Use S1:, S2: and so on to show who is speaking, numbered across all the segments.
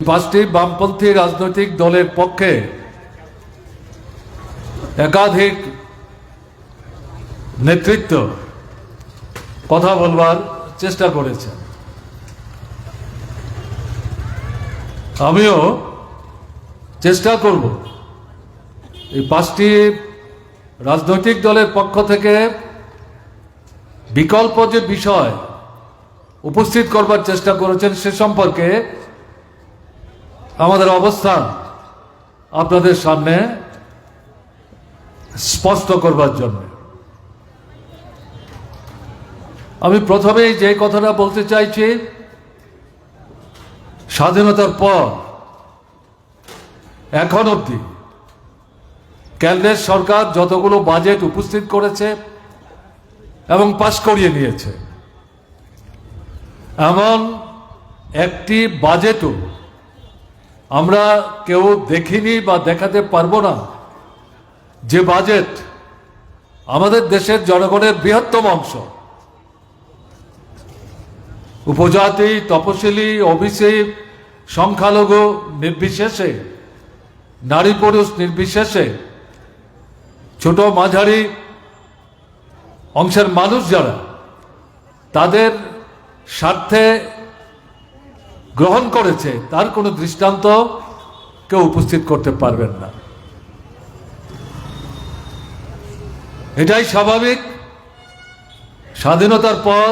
S1: পাঁচটি বামপন্থী রাজনৈতিক দলের পক্ষে একাধিক নেতৃত্ব কথা বলবার চেষ্টা করেছেন। আমিও চেষ্টা করব এই পাঁচটি রাজনৈতিক দলের পক্ষ থেকে বিকল্প যে বিষয় উপস্থিত করবার চেষ্টা করেছেন সে সম্পর্কে আমাদের অবস্থান আপনাদের সামনে স্পষ্ট করবার জন্য আমি প্রথমেই যে কথাটা বলতে চাইছি, স্বাধীনতার পর এখন অবধি কেন্দ্রের সরকার যতগুলো বাজেট উপস্থিত করেছে এবং পাশ করিয়ে নিয়েছে, এমন একটি বাজেটও আমরা কেউ দেখিনি বা দেখাতে পারবো না যে বাজেট আমাদের দেশের জনগণের বৃহত্তম অংশ, উপজাতি, তপশিলি, ওবিসি, সংখ্যালঘু নির্বিশেষে, নারী পুরুষ নির্বিশেষে, ছোট মাঝারি অংশের মানুষ যারা, তাদের স্বার্থে গ্রহণ করেছে তার কোনো দৃষ্টান্ত কেউ উপস্থিত করতে পারবেন না। এটাই স্বাভাবিক। স্বাধীনতার পর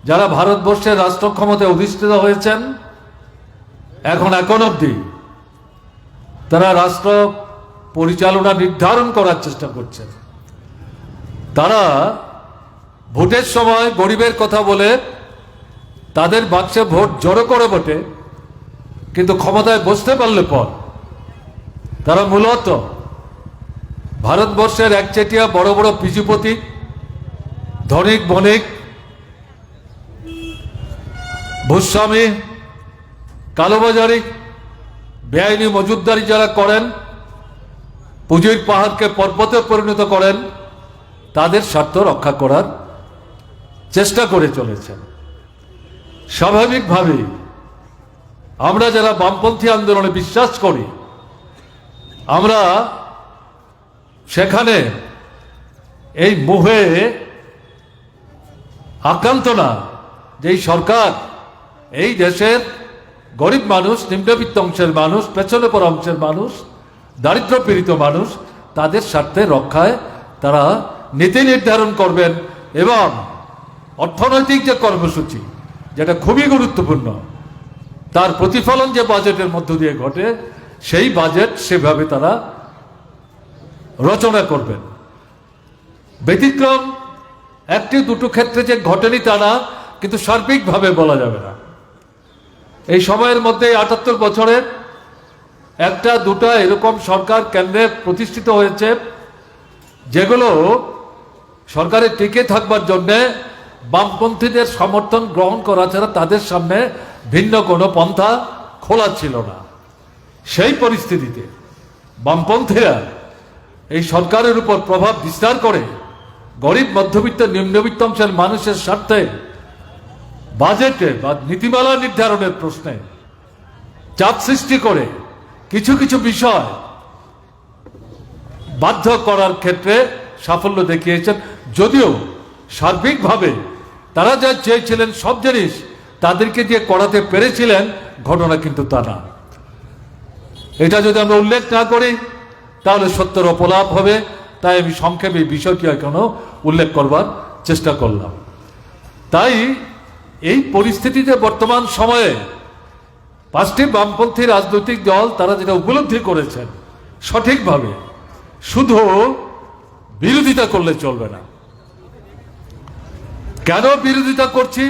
S1: যারা ভারতবর্ষের রাষ্ট্র ক্ষমতায় অধিষ্ঠিত হয়েছেন এখন অবধি তারা রাষ্ট্র পরিচালনা নির্ধারণ করার চেষ্টা করছেন। তারা ভোটের সময় গরিবের কথা বলে তাদের বাক্সে ভোট জড়ো করে বটে, কিন্তু ক্ষমতায় বসতে পারলে পর তারা মূলত ভারতবর্ষের একচেটিয়া বড় বড় পুঁজিপতি, ধনিক বণিক, ভূস্বামী, কালোবাজারি, বেআইনি মজুদদারি যারা করেন, পুঁজির পাহাড়কে পর্বতে পরিণত করেন, তাদের স্বার্থ রক্ষা করার চেষ্টা করে চলেছেন। স্বাভাবিকভাবেই আমরা যারা বামপন্থী আন্দোলনে বিশ্বাস করি, আমরা সেখানে এই মোহে আক্রান্ত না যে এই সরকার এই দেশের গরিব মানুষ, নিম্নবিত্ত অংশের মানুষ, পেছনে পড়া অংশের মানুষ, দারিদ্র পীড়িত মানুষ, তাদের স্বার্থে রক্ষায় তারা নীতি নির্ধারণ করবেন এবং অর্থনৈতিক যে কর্মসূচি যেটা খুবই গুরুত্বপূর্ণ, তার প্রতিফলন যে বাজেটের মধ্য দিয়ে ঘটে সেই বাজেট সেভাবে তারা রচনা করবেন। ব্যতিক্রম একটি দুটো ক্ষেত্রে যে ঘটেনি তা না, কিন্তু সার্বিকভাবে বলা যাবে না। এই সময়ের মধ্যে ৭৮ বছরের একটা দুটা এরকম সরকার কেন্দ্রে প্রতিষ্ঠিত হয়েছে যেগুলো সরকারে টিকে থাকবার জন্যে বামপন্থীদের সমর্থন গ্রহণ করা ছাড়া তাদের সামনে ভিন্ন কোনো পন্থা খোলা ছিল না। সেই পরিস্থিতিতে বামপন্থীরা এই সরকারের উপর প্রভাব বিস্তার করে গরিব, মধ্যবিত্ত, নিম্নবিত্ত অংশের মানুষের স্বার্থে বাজেটে বা নীতিমালা নির্ধারণের প্রশ্নে চাপ সৃষ্টি করে কিছু কিছু বিষয় বাধ্য করার ক্ষেত্রে সাফল্য দেখিয়েছেন। যদিও সার্বিকভাবে তারা যা চেয়েছিলেন সব জিনিস তাদেরকে দিয়ে করাতে পেরেছিলেন, ঘটনা কিন্তু তা না। এটা যদি আমরা উল্লেখ না করি তাহলে সত্যের অপলাপ হবে। তাই আমি সংক্ষেপে এই বিষয়টি এখনো উল্লেখ করবার চেষ্টা করলাম। তাই এই পরিস্থিতিতে বর্তমান সময়ে পাঁচটি বামপন্থী রাজনৈতিক দল তারা যেটা উপলব্ধি করেছেন সঠিকভাবে, শুধু বিরোধিতা করলে চলবে না। কেন বিরোধিতা করছি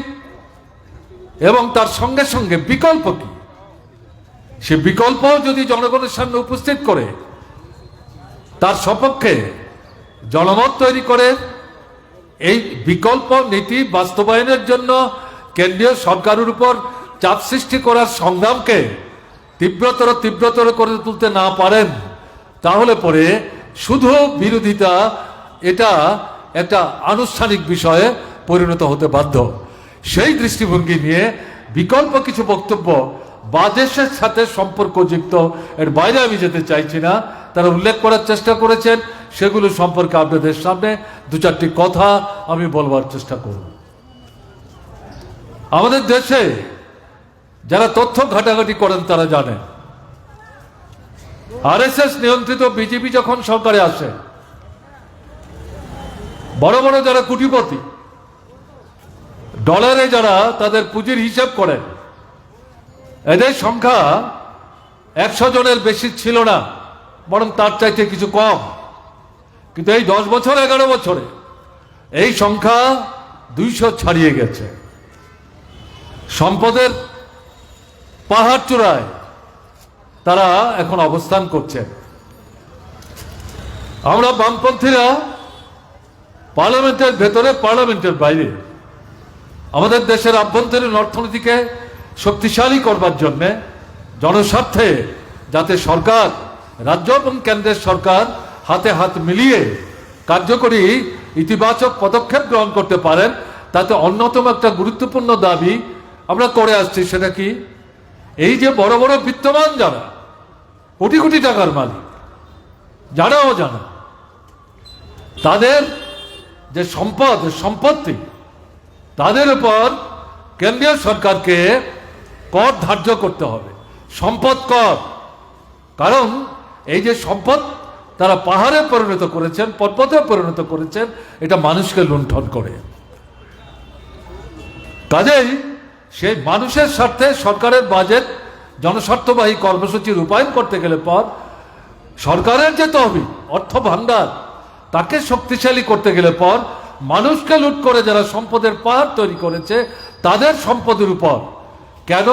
S1: এবং তার সঙ্গে সঙ্গে বিকল্প কি, সে বিকল্প যদি জনগণের সামনে উপস্থিত করে তার সপক্ষে জনমত তৈরি করে এই বিকল্প নীতি বাস্তবায়নের জন্য কেন্দ্রীয় সরকারের উপর চাপ সৃষ্টি করার সংগ্রামকে তীব্রতর করে তুলতে না পারেন, তাহলে পরে শুধু বিরোধিতা এটা একটা আনুষ্ঠানিক বিষয়ে পরিণত হতে বাধ্য। সেই দৃষ্টিভঙ্গি নিয়ে বিকল্প কিছু বক্তব্য বাজেটের সাথে সম্পর্কযুক্ত, এর বাইরে আমি যেতে চাইছি না, তারা উল্লেখ করার চেষ্টা করেছেন, সেগুলো সম্পর্কে আপনাদের সামনে দু চারটি কথা আমি বলবার চেষ্টা করব। আমাদের দেশে যারা তথ্য ঘাটাঘাটি করেন তারা জানেন, আরএসএস নিয়ন্ত্রিত বিজেপি যখন সরকারে আসে, বড় বড় যারা কোটিপতি, ডলারে যারা তাদের পুঁজির হিসাব করেন, এদের সংখ্যা 100 জনের বেশি ছিল না, বরং তার চাইতে কিছু কম। কিন্তু এই 10 বছর 11 বছরে এই সংখ্যা 200 ছাড়িয়ে গেছে। সম্পদের পাহাড় চূড়ায় তারা এখন অবস্থান করছে। আমরা বামপন্থীরা পার্লামেন্টের ভেতরে, পার্লামেন্টের বাইরে আমাদের দেশের আভ্যন্তরীণ অর্থনীতিকে শক্তিশালী করবার জন্য জনস্বার্থে যাতে সরকার, রাজ্য এবং কেন্দ্রের সরকার হাতে হাত মিলিয়ে কার্যকরী ইতিবাচক পদক্ষেপ গ্রহণ করতে পারেন, তাতে অন্যতম একটা গুরুত্বপূর্ণ দাবি আমরা করে আসছি। সেটা কি? এই যে বড় বড় বিত্তমান যারা, কোটি কোটি টাকার মালিক, যারাও জানা, তাদের যে সম্পত্তি, তাদের উপর কেন্দ্রীয় সরকারকে কর ধার্য করতে হবে, সম্পদ কর। কারণ এই যে সম্পদ তারা পাহাড়ে পরিণত করেছেন, পর্বতে পরিণত করেছেন, এটা মানুষকে লুণ্ঠন করে। কাজেই সেই মানুষের স্বার্থে সরকারের বাজেট, জনস্বার্থবাহী কর্মসূচি রূপায়ণ করতে গেলে পর সরকারের যে তহবিল, অর্থ ভাণ্ডার, তাকে শক্তিশালী করতে গেলে পর মানুষকে লুট করে যারা সম্পদের পাহাড় তৈরি করেছে, তাদের সম্পদের উপর কেন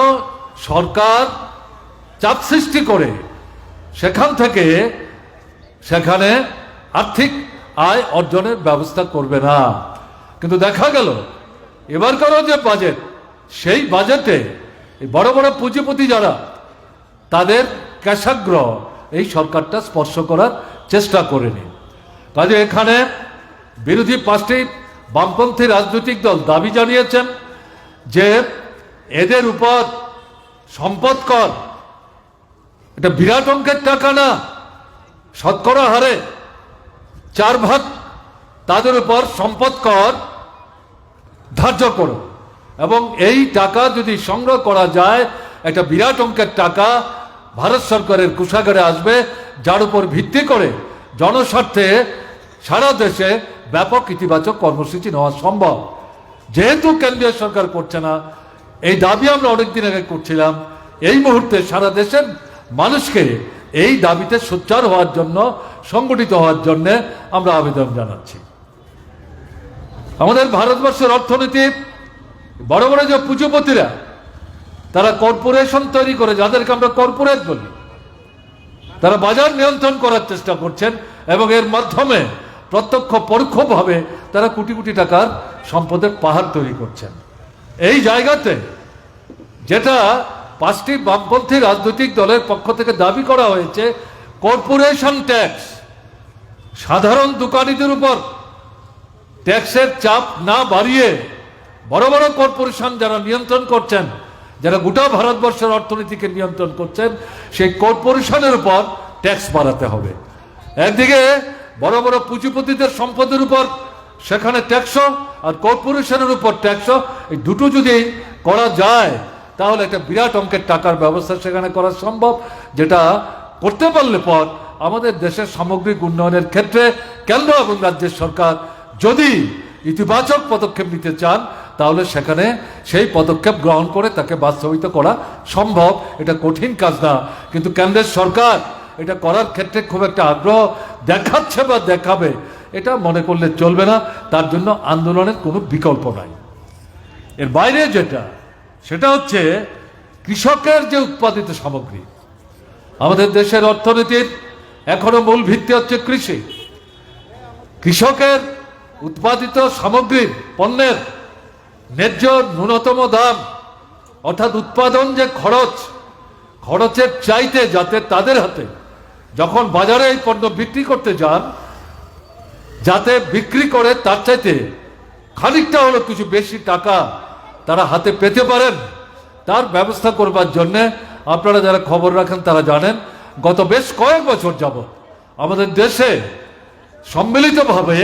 S1: সরকার চাপ সৃষ্টি করে সেখান থেকে সেখানে আর্থিক আয় অর্জনের ব্যবস্থা করবে না? কিন্তু দেখা গেল এবারকারও যে বাজেট, সেই বাজেটে বড় বড় পুঁজিপতি যারা, তাদের ক্যাশাগ্রহ এই সরকারটা স্পর্শ করার চেষ্টা করেনি। কাজে এখানে বিরোধী 5টি বামপন্থী রাজনৈতিক দল দাবি জানিয়েছেন যে এদের উপর সম্পদ কর, এটা বিরাট অঙ্কের টাকা না, শতকরা হারে 4 ভাগ তাদের উপর সম্পদ কর ধার্য করো, এবং এই টাকা যদি সংগ্রহ করা যায়, একটা বিরাট অঙ্কের টাকা ভারত সরকারের কোষাগারে আসবে, যার উপর ভিত্তি করে জনস্বার্থে সারা দেশে ব্যাপক ইতিবাচক কর্মসূচি নেওয়া সম্ভব। যেহেতু কেন্দ্রীয় সরকার করছে না, এই দাবি আমরা অনেকদিন আগে করছিলাম, এই মুহূর্তে সারা দেশের মানুষকে এই দাবিতে সোচ্চার হওয়ার জন্য, সংগঠিত হওয়ার জন্য আমরা আবেদন জানাচ্ছি। আমাদের ভারতবর্ষের অর্থনীতি বড় বড় যে পুঁজিপতিরা, তারা কর্পোরেশন তৈরি করে, যাদেরকে আমরা কর্পোরেট বলি, তারা বাজার নিয়ন্ত্রণ করার চেষ্টা করছেন এবং এর মাধ্যমে প্রত্যক্ষ পরোক্ষভাবে তারা কোটি কোটি টাকার সম্পদের পাহাড় তৈরি করছেন। এই জায়গাতে যেটা 5টি বামপন্থী রাজনৈতিক দলের পক্ষ থেকে দাবি করা হয়েছে, কর্পোরেশন ট্যাক্স, সাধারণ দোকানিদের উপর ট্যাক্সের চাপ না বাড়িয়ে বড় বড় কর্পোরেশন যারা নিয়ন্ত্রণ করছেন, যারা গোটা ভারতবর্ষের অর্থনীতিকে নিয়ন্ত্রণ করছেন, সেই কর্পোরেশনের উপর ট্যাক্স বাড়াতে হবে। একদিকে বড় বড় পুঁজিপতিদের সম্পদের উপর সেখানে ট্যাক্সও, আর কর্পোরেশনের উপর ট্যাক্সও, এই দুটো যদি করা যায় তাহলে একটা বিরাট অঙ্কের টাকার ব্যবস্থা সেখানে করা সম্ভব, যেটা করতে পারলে পর আমাদের দেশের সামগ্রিক উন্নয়নের ক্ষেত্রে কেন্দ্র এবং রাজ্যের সরকার যদি ইতিবাচক পদক্ষেপ নিতে চান, তাহলে সেখানে সেই পদক্ষেপ গ্রহণ করে তাকে বাস্তবায়িত করা সম্ভব। এটা কঠিন কাজ না, কিন্তু কেন্দ্রের সরকার এটা করার ক্ষেত্রে খুব একটা আগ্রহ দেখাচ্ছে বা দেখাবে, এটা মনে করলে চলবে না। তার জন্য আন্দোলনের কোনো বিকল্প নাই। এর বাইরে যেটা, সেটা হচ্ছে কৃষকের যে উৎপাদিত সামগ্রী। আমাদের দেশের অর্থনীতির এখনো মূল ভিত্তি হচ্ছে কৃষি। কৃষকের উৎপাদিত সামগ্রীর, পণ্যের ন্যায্য ন্যূনতম দাম, অর্থাৎ উৎপাদন যে খরচের চাইতে যাতে তাদের হাতে যখন বাজারে এই পণ্য বিক্রি করতে যান, যাতে বিক্রি করে তার চাইতে খানিকটা হলো কিছু বেশি টাকা তারা হাতে পেতে পারেন, তার ব্যবস্থা করবার জন্যে আপনারা যারা খবর রাখেন তারা জানেন, গত বেশ কয়েক বছর যাবত আমাদের দেশে সম্মিলিতভাবে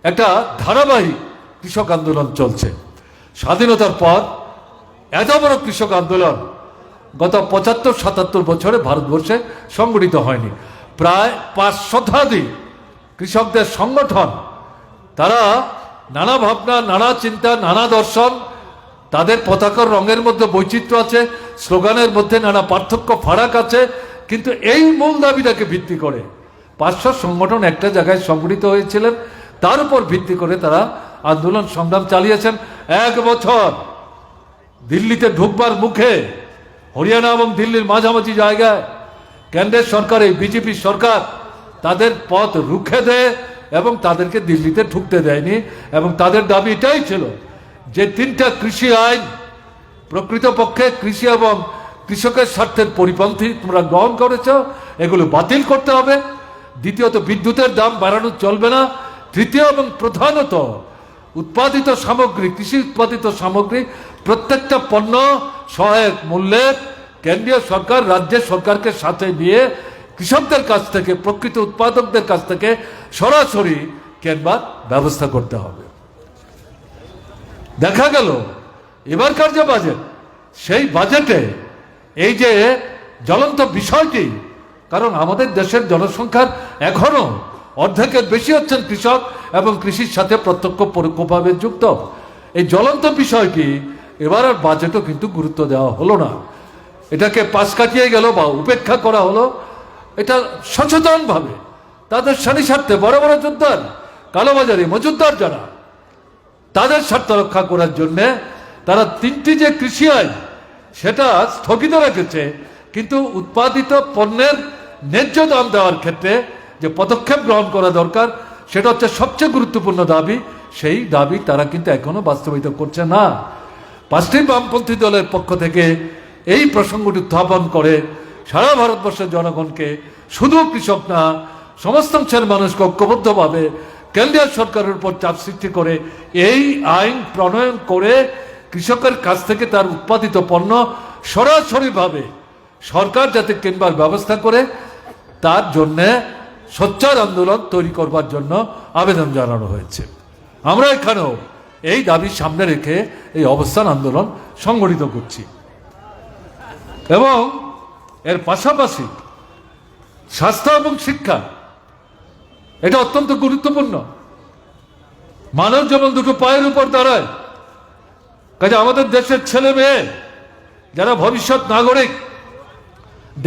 S1: একটা ধারাবাহিক কৃষক আন্দোলন চলছে। স্বাধীনতার পর এত বড় কৃষক আন্দোলন গত ৭৫-৭৭ বছরে ভারতবর্ষে সংগঠিত হয়নি। প্রায় ৫ শতাধিক কৃষকদের সংগঠন, তারা নানা ভাবনা, নানা চিন্তা, নানা দর্শন, তাদের পতাকার রঙের মধ্যে বৈচিত্র্য আছে, স্লোগানের মধ্যে নানা পার্থক্য ফারাক আছে, কিন্তু এই মূল দাবিটাকে ভিত্তি করে ৫০০ সংগঠন একটা জায়গায় সংগঠিত হয়েছিলেন। তার উপর ভিত্তি করে তারা আন্দোলন সংগ্রাম চালিয়েছেন। ১ বছর দিল্লিতে ঢুকবার মুখে হরিয়ানা এবং দিল্লির মাঝামাঝি জায়গায় কেন্দ্রের সরকার, এই বিজেপি সরকার তাদের পথ রুখে দেয় এবং তাদেরকে দিল্লিতে ঢুকতে দেয়নি। এবং তাদের দাবি এটাই ছিল যে ৩টা কৃষি আইন প্রকৃতপক্ষে কৃষি এবং কৃষকের স্বার্থের পরিপন্থী তোমরা গ্রহণ করেছ, এগুলো বাতিল করতে হবে। দ্বিতীয়ত, বিদ্যুতের দাম বাড়ানো চলবে না। তৃতীয় এবং প্রধানত, উৎপাদিত সামগ্রী, কৃষি উৎপাদিত সামগ্রী প্রত্যেকটা পণ্য সহায়ক মূল্যে কেন্দ্রীয় সরকার রাজ্য সরকারকে সাথে নিয়ে কৃষকদের কাছ থেকে, প্রকৃত উৎপাদকদের কাছ থেকে সরাসরি কেনবার ব্যবস্থা করতে হবে। দেখা গেল এবারকার যে বাজেট, সেই বাজেটে এই যে জ্বলন্ত বিষয়টি, কারণ আমাদের দেশের জনসংখ্যার এখনো অর্ধেকের বেশি হচ্ছেন কৃষক এবং কৃষির সাথে প্রত্যক্ষ পরোক্ষভাবে যুক্ত। এই জ্বলন্ত বিষয়টি এবার আর বাজেটও কিন্তু গুরুত্ব দেওয়া হলো না। এটাকে পাশ কাটিয়ে গেল বা উপেক্ষা করা হলো। এটা সচেতনভাবে তাদের স্বার্থে বড় বড় যোদ্ধার, কালোবাজারি মজুদদার যারা, তাদের স্বার্থ রক্ষা করার জন্য তারা ৩টি যে কৃষি আইন সেটা স্থগিত রেখেছে, কিন্তু উৎপাদিত পণ্যের ন্যায্য দাম দেওয়ার ক্ষেত্রে যে পদক্ষেপ গ্রহণ করা দরকার, সেটা হচ্ছে সবচেয়ে গুরুত্বপূর্ণ দাবি। সেই দাবি তারা কিন্তু এখনো বাস্তবায়িত করছে না। ৫টি বামপন্থী দলের পক্ষ থেকে এই প্রসঙ্গটি উত্থাপন করে সারা ভারতবর্ষের জনগণকে, শুধু কৃষক না সমস্ত অংশের মানুষকে ঐক্যবদ্ধভাবে কেন্দ্রীয় সরকারের উপর চাপ সৃষ্টি করে এই আইন প্রণয়ন করে কৃষকের কাছ থেকে তার উৎপাদিত পণ্য সরাসরিভাবে সরকার যাতে কেনবার ব্যবস্থা করে, তার জন্যে সোচ্চার আন্দোলন তৈরি করবার জন্য আবেদন জানানো হয়েছে। আমরা এখানেও এই দাবি সামনে রেখে এই অবস্থান আন্দোলন সংগঠিত করছি। এবং এর পাশাপাশি স্বাস্থ্য এবং শিক্ষা, এটা অত্যন্ত গুরুত্বপূর্ণ। মানুষ যেমন দুটো পায়ের উপর দাঁড়ায়, কাজে আমাদের দেশের ছেলে মেয়ে যারা ভবিষ্যৎ নাগরিক,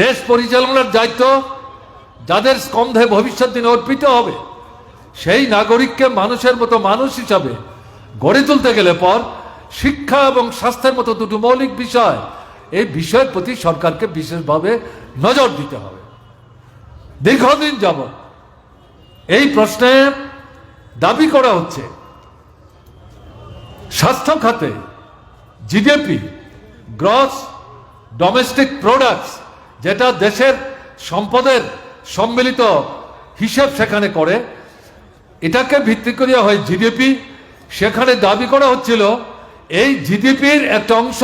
S1: দেশ পরিচালনার দায়িত্ব যাদের স্কন্ধে ভবিষ্যৎ দিনে অর্পিত হবে, সেই নাগরিককে মানুষের মতো মানুষ হিসাবে গড়ে তুলতে গেলে পর শিক্ষা এবং স্বাস্থ্যের মতো দুটো মৌলিক বিষয়, এই বিষয়ের প্রতি সরকারকে বিশেষভাবে নজর দিতে হবে। দীর্ঘদিন যাবত এই প্রশ্নে দাবি করা হচ্ছে স্বাস্থ্য খাতে জিডিপি, গ্রস ডোমেস্টিক প্রোডাক্টস, যেটা দেশের সম্পদের সম্মিলিত হিসেব সেখানে করে, এটাকে ভিত্তি করে হয় জিডিপি। সেখানে দাবি করা হচ্ছিল এই জিডিপির একটা অংশ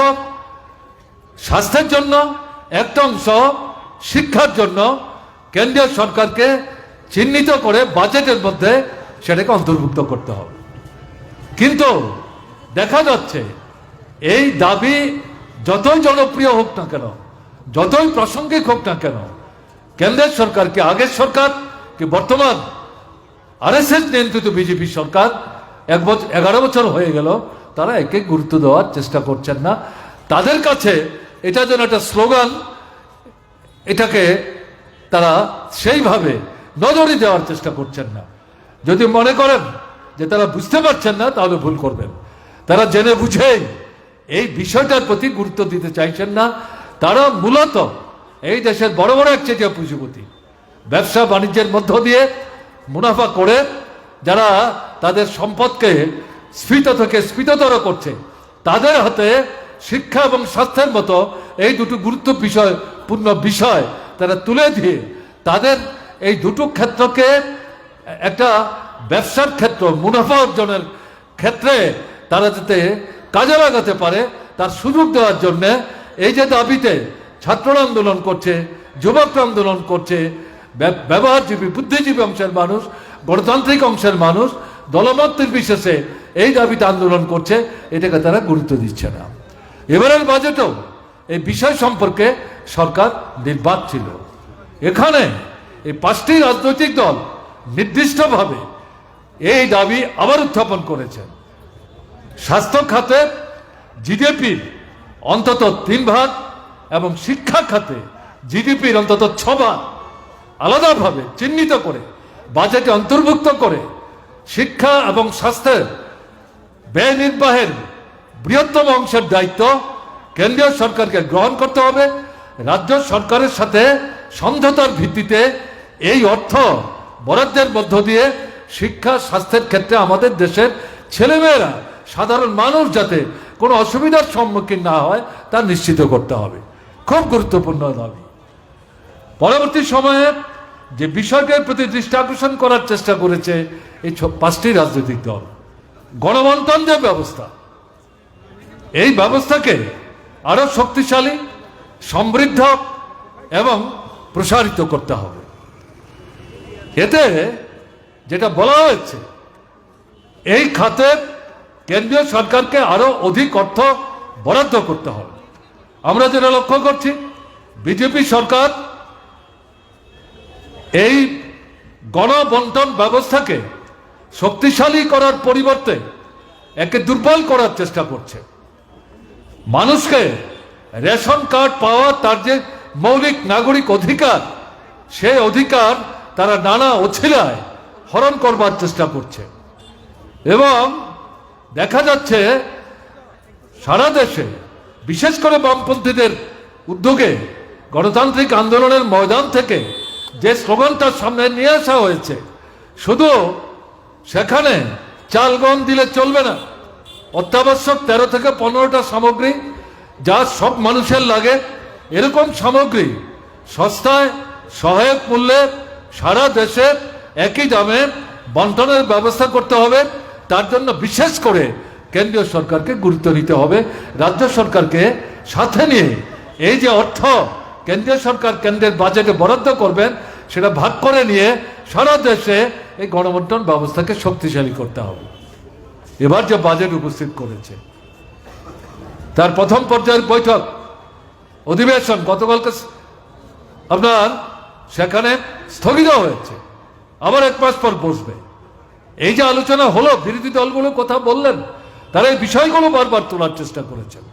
S1: স্বাস্থ্যের জন্য, একটা অংশ শিক্ষার জন্য কেন্দ্রীয় সরকারকে চিহ্নিত করে বাজেটের মধ্যে সেটাকে অন্তর্ভুক্ত করতে হবে। কিন্তু দেখা যাচ্ছে এই দাবি যতই জনপ্রিয় হোক না কেন, যতই প্রাসঙ্গিক হোক না কেন, কেন্দ্রের সরকারকে, আগের সরকার কি বর্তমান আরএসএস নিয়ন্ত্রিত বিজেপি সরকার 11 বছর হয়ে গেল, তারা একে গুরুত্ব দেওয়ার চেষ্টা করছেন না। তাদের কাছে এটা যেন একটা স্লোগান, এটাকে তারা সেইভাবে নজরে দেওয়ার চেষ্টা করছেন না। যদি মনে করেন যে তারা বুঝতে পারছেন না, তাহলে ভুল করবেন। তারা জেনে বুঝেই এই বিষয়টার প্রতি গুরুত্ব দিতে চাইছেন না। তারা মূলত এই দেশের বড় বড় একচেটিয়া পুঁজিপতি, ব্যবসা বাণিজ্যের মধ্য দিয়ে মুনাফা করে যারা তাদের সম্পদকে স্ফীত থেকে স্ফীততর করছে, তাদের হাতে শিক্ষা এবং স্বাস্থ্যের মতো এই দুটো গুরুত্বপূর্ণ বিষয় তারা তুলে দিয়ে তাদের এই দুটো ক্ষেত্রকে একটা ব্যবসার ক্ষেত্র, মুনাফা অর্জনের ক্ষেত্রে তারা যাতে কাজে লাগাতে পারে, তার সুযোগ দেওয়ার জন্যে এই যে দাবিতে ছাত্ররা আন্দোলন করছে, যুবকরা আন্দোলন করছে, ব্যবহারজীবী বুদ্ধিজীবী অংশের মানুষ, গণতান্ত্রিক অংশের মানুষ দলমত নির্বিশেষে এই দাবিতে আন্দোলন করছে, এটাকে তারা গুরুত্ব দিচ্ছে না। এবারের বাজেটেও এই বিষয় সম্পর্কে সরকার নির্বাক ছিল। এখানে এই 5টি রাজনৈতিক দল নির্দিষ্টভাবে এই দাবি আবার উত্থাপন করেছেন। স্বাস্থ্য খাতে জিডিপির অন্তত 3 ভাগ এবং শিক্ষা খাতে জিডিপির অন্তত 6 ভাগ আলাদাভাবে চিহ্নিত করে বাজেটে অন্তর্ভুক্ত করে শিক্ষা এবং স্বাস্থ্যের ব্যয় নির্বাহের বৃহত্তম অংশের দায়িত্ব কেন্দ্রীয় সরকারকে গ্রহণ করতে হবে। রাজ্য সরকারের সাথে সমঝোতার ভিত্তিতে এই অর্থ বরাদ্দের মধ্য দিয়ে শিক্ষা স্বাস্থ্যের ক্ষেত্রে আমাদের দেশের ছেলেমেয়েরা সাধারণ মানুষ যাতে কোনো অসুবিধার সম্মুখীন না হয় তা নিশ্চিত করতে হবে। খুব গুরুত্বপূর্ণ দাবি। পরবর্তী সময়ে যে বিষয়টির প্রতি দৃষ্টি আকর্ষণ করার চেষ্টা করেছে এই 5টি রাজনৈতিক দল, গণবন্টন যে ব্যবস্থা, এই ব্যবস্থাকে আরো শক্তিশালী, সমৃদ্ধ এবং প্রসারিত করতে হবে। এতে যেটা বলা হয়েছে, এই খাতে কেন্দ্রীয় সরকারকে আরো অধিক অর্থ বরাদ্দ করতে হবে। আমরা যেটা লক্ষ্য করছি, বিজেপি সরকার এই গণবন্টন ব্যবস্থাকে শক্তিশালী করার পরিবর্তে একে দুর্বল করার চেষ্টা করছে। মানুষকে রেশন কার্ড পাওয়া তার যে মৌলিক নাগরিক অধিকার, সেই অধিকার তারা নানা অছিলায় হরণ করবার চেষ্টা করছে। এবং দেখা যাচ্ছে সারা দেশে বিশেষ করে বামপন্থীদের উদ্যোগে গণতান্ত্রিক আন্দোলনের ময়দান থেকে যে স্লোগানটা সামনে নিয়ে আসা হয়েছে, শুধু সেখানে চাল গম দিলে চলবে না, অত্যাবশ্যক 13 থেকে 15টা সামগ্রী যা সব মানুষের লাগে, এরকম সামগ্রী সস্তায় সহায়ক মূল্যে সারা দেশে একই দামে বন্টনের ব্যবস্থা করতে হবে। তার জন্য বিশেষ করে কেন্দ্রীয় সরকারকে গুরুত্ব নিতে হবে। রাজ্য সরকারকে সাথে নিয়ে এই যে অর্থ কেন্দ্রীয় সরকার কেন্দ্রের বাজেটে বরাদ্দ করবেন, সেটা ভাগ করে নিয়ে সারা দেশে এই গণবন্টন ব্যবস্থাকে শক্তিশালী করতে হবে। এবার যে বাজেট উপস্থিত করেছে, তার প্রথম পর্যায়ের বৈঠক অধিবেশন গতকালকে আপনার সেখানে স্থগিত হয়েছে, আবার 1 মাস পর বসবে। এই যে আলোচনা হলো, বিরোধী দলগুলো কথা বললেন, তারা এই বিষয়গুলো বারবার তোলার চেষ্টা করেছেন।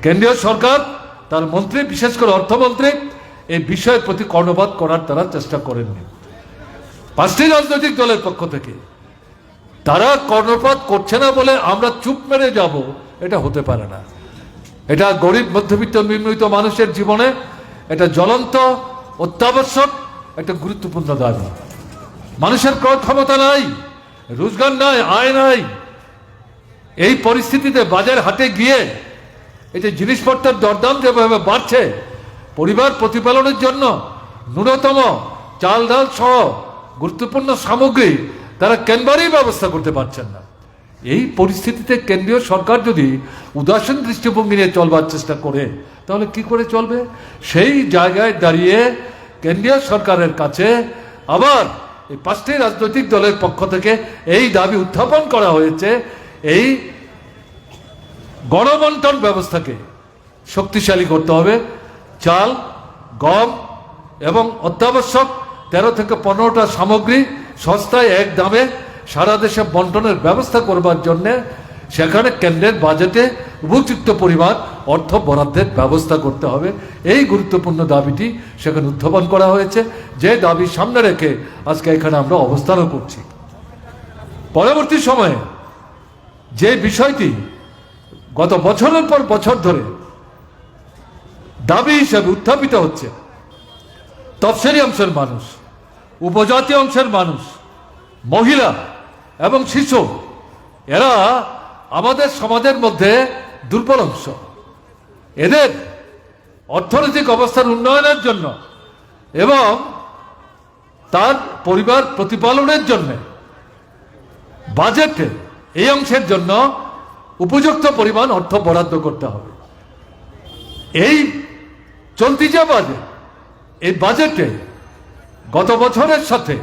S1: কেন্দ্রীয় সরকার তার মন্ত্রী, বিশেষ করে অর্থমন্ত্রী, এই বিষয়ের প্রতি কর্ণপাত করার তারা চেষ্টা করেননি। 5টি রাজনৈতিক দলের পক্ষ থেকে তারা কর্ণপাত করছে না বলে আমরা চুপ মেরে যাব, এটা হতে পারে না। এটা গরিব মধ্যবিত্ত নিম্নবিত্ত মানুষের জীবনে এটা জ্বলন্ত অত্যাবশ্যক একটা গুরুত্বপূর্ণ দাবি। মানুষের ক্রয় ক্ষমতা নাই, রোজগার নাই, আয় নাই। এই পরিস্থিতিতে বাজার হাটে গিয়ে এই যে জিনিসপত্রের দরদাম যেভাবে বাড়ছে, পরিবার প্রতিপালনের জন্য ন্যূনতম চাল ডাল সহ গুরুত্বপূর্ণ সামগ্রী তারা কেনবারই ব্যবস্থা করতে পারছেন না। এই পরিস্থিতিতে কেন্দ্রীয় সরকার যদি উদাসীন দৃষ্টিভঙ্গি নিয়ে চলবার চেষ্টা করে, তাহলে কি করে চলবে? সেই জায়গায় দাঁড়িয়ে কেন্দ্রীয় সরকারের কাছে আবার এই 5টি রাজনৈতিক দলের পক্ষ থেকে এই দাবি উত্থাপন করা হয়েছে, এই গণবন্টন ব্যবস্থাকে শক্তিশালী করতে হবে। চাল, গম এবং অত্যাবশ্যক 13 থেকে 15টা সামগ্রী সস্তায় এক দামে সারা দেশে বন্টনের ব্যবস্থা করবার জন্য সেখানে কেন্দ্রের বাজেটে উপযুক্ত পরিমাণ অর্থ বরাদ্দের ব্যবস্থা করতে হবে। এই গুরুত্বপূর্ণ দাবিটি সেখানে উত্থাপন করা হয়েছে, যে দাবি সামনে রেখে আজকে এখানে আমরা অবস্থানও করছি। পরবর্তী সময়ে যে বিষয়টি গত বছরের পর বছর ধরে দাবি হিসেবে উত্থাপিত হচ্ছে, তফসিলি অংশের মানুষ, উপজাতি অংশের মানুষ, মহিলা এবং শিশু, এরা আমাদের সমাজের মধ্যে দুর্বল অংশ। এদের অর্থনৈতিক অবস্থার উন্নয়নের জন্য এবং তার পরিবার প্রতিপালনের জন্য বাজেটে এই অংশের জন্য উপযুক্ত পরিমাণ অর্থ বরাদ্দ করতে হবে। এই চলতি যে বাজেট, এই বাজেটে গত বছরের সাথে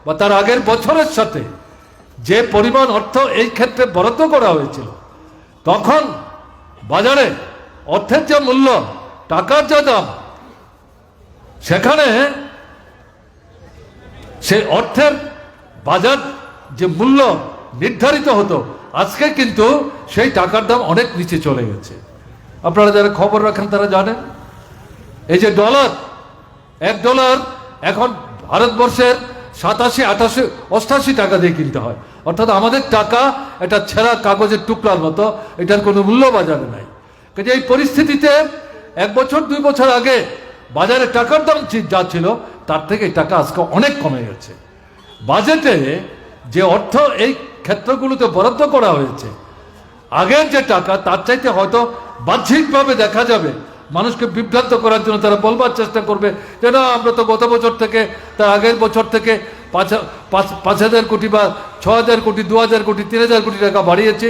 S1: বা তার আগের বছরের সাথে যে পরিমাণ অর্থ এই ক্ষেত্রে বরাদ্দ করা হয়েছিল, তখন বাজারে অর্থের যে মূল্য, টাকার যা দাম, সেখানে সেই অর্থের বাজার যে মূল্য নির্ধারিত হতো, আজকে কিন্তু সেই টাকার দাম অনেক নিচে চলে গেছে। আপনারা যারা খবর রাখেন তারা জানেন, এই যে ডলার, $1 এখন ভারতবর্ষের 87, 88, 88 টাকা দিয়ে কিনতে হয়। অর্থাৎ আমাদের টাকা এটা ছেঁড়া কাগজের টুকরার মতো, এটার কোনো মূল্য বাজারে নাই। কাজে এই পরিস্থিতিতে 1 বছর 2 বছর আগে বাজারে টাকার দাম যা ছিল তার থেকে টাকা আজকে অনেক কমে গেছে। বাজেটে যে অর্থ এই ক্ষেত্রগুলোতে বরাদ্দ করা হয়েছে, আগের যে টাকা তার চাইতে হয়তো বাহ্যিকভাবে দেখা যাবে মানুষকে বিভ্রান্ত করার জন্য তারা বলবার চেষ্টা করবে যে না, আমরা তো গত বছর থেকে, তার আগের বছর থেকে 5,000 কোটি বা 6,000 কোটি, 2,000 কোটি, 3,000 কোটি টাকা বাড়িয়েছে।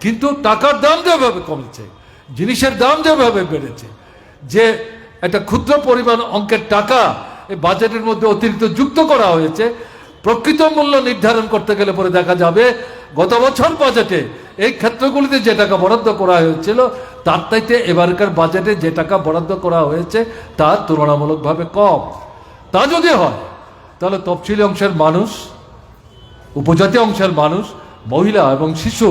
S1: কিন্তু টাকার দাম যেভাবে কমেছে, জিনিসের দাম যেভাবে বেড়েছে, যে একটা ক্ষুদ্র পরিমাণ অঙ্কের টাকা এই বাজেটের মধ্যে অতিরিক্ত যুক্ত করা হয়েছে, প্রকৃত মূল্য নির্ধারণ করতে গেলে পরে দেখা যাবে গত বছর বাজেটে এই ক্ষেত্রগুলিতে যে টাকা বরাদ্দ করা হয়েছিল তার চাইতে এবারকার বাজেটে যে টাকা বরাদ্দ করা হয়েছে তা তুলনামূলকভাবে কম। তা যদি হয় তাহলে তফসিলি অংশের মানুষ, উপজাতি অংশের মানুষ, মহিলা এবং শিশু,